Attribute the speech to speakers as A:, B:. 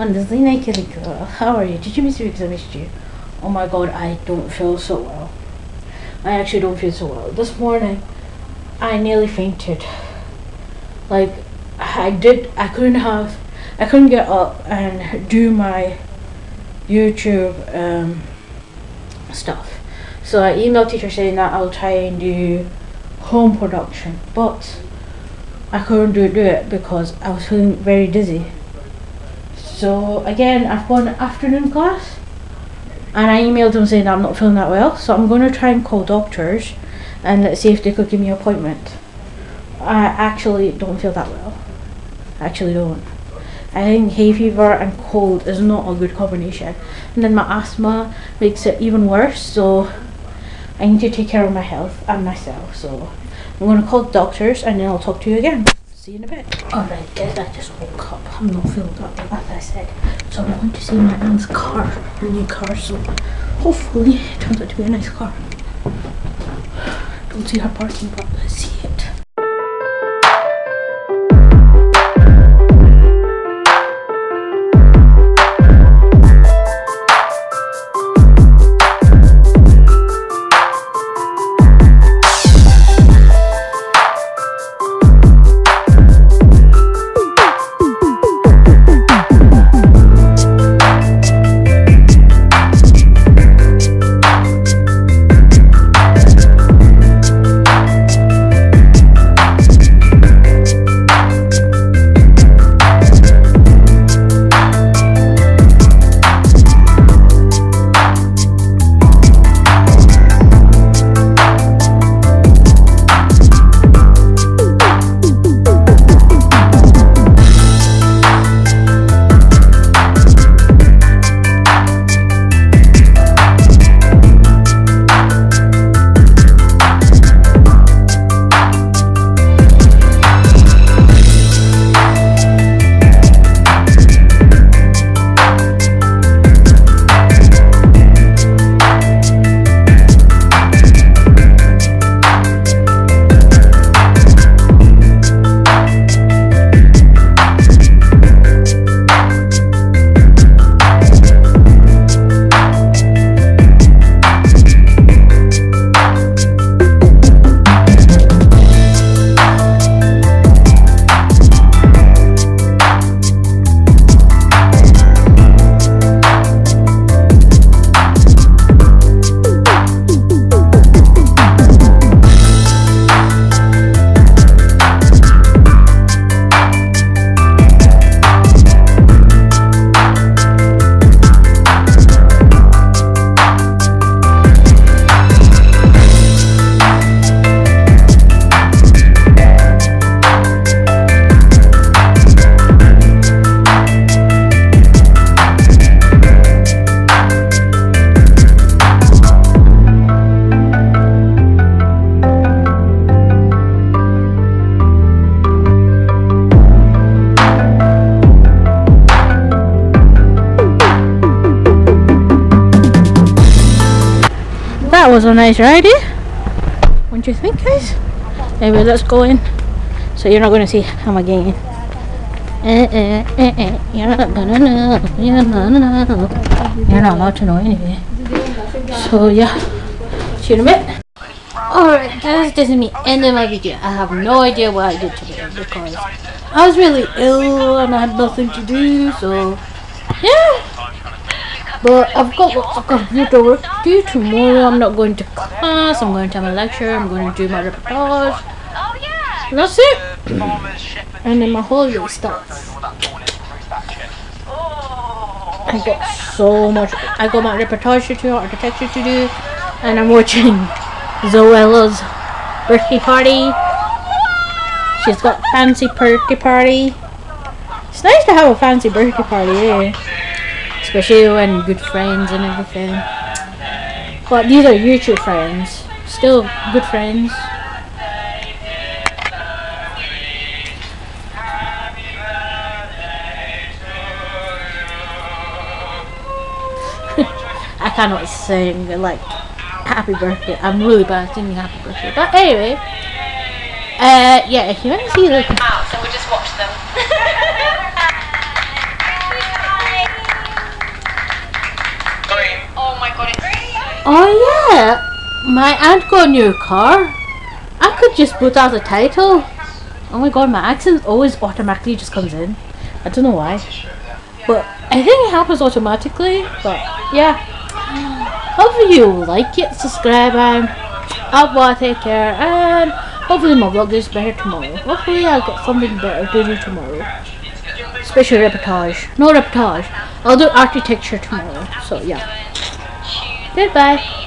A: Wonderfully naked girl. How are you? Did you miss me because I missed you? Oh my god, I don't feel so well. I actually don't feel so well. This morning, I nearly fainted. Like, I couldn't get up and do my YouTube stuff. So I emailed teacher saying that I'll try and do home production, but I couldn't do it because I was feeling very dizzy. So again, I've got an afternoon class and I emailed them saying that I'm not feeling that well, so I'm going to try and call doctors and let's see if they could give me an appointment. I actually don't feel that well. I actually don't. I think hay fever and cold is not a good combination, and then my asthma makes it even worse, so I need to take care of my health and myself. So I'm going to call doctors and then I'll talk to you again. See you in a bit. Alright guys, I just woke up. I'm not feeling that well, as I said. So I'm going to see my aunt's car, her new car, so hopefully it turns out to be a nice car. Don't see her parking, but let's see it. That was a nice ride, eh? What do you think, guys? Anyway, let's go in. So you're not going to see how I'm getting in. You're not gonna know. You're not allowed to know anyway. So yeah, see you in a bit. Alright guys, this is me ending my video. I have no idea what I did today because I was really ill and I had nothing to do, so yeah. But I've got little work to do tomorrow. I'm not going to class, I'm going to have a lecture, I'm going to do my reportage. That's it. And then my holiday starts. I got so much. I got my reportage to do, architecture to do, and I'm watching Zoella's birthday party. She's got fancy birthday party. It's nice to have a fancy birthday party, eh? Especially when good friends and everything. But these are YouTube friends. Still good friends. I cannot sing like happy birthday. I'm really bad at singing happy birthday. But anyway, yeah, if you want to see the
B: so we just watch them.
A: Oh yeah, my aunt got a new car. I could just put out the title. Oh my god, my accent always automatically just comes in. I don't know why. But I think it happens automatically. But yeah. Hopefully you like it, subscribe, and I'll take care. And hopefully my vlog is better tomorrow. Hopefully I'll get something better to do tomorrow. Special reportage. No reportage. I'll do architecture tomorrow. So yeah. Goodbye.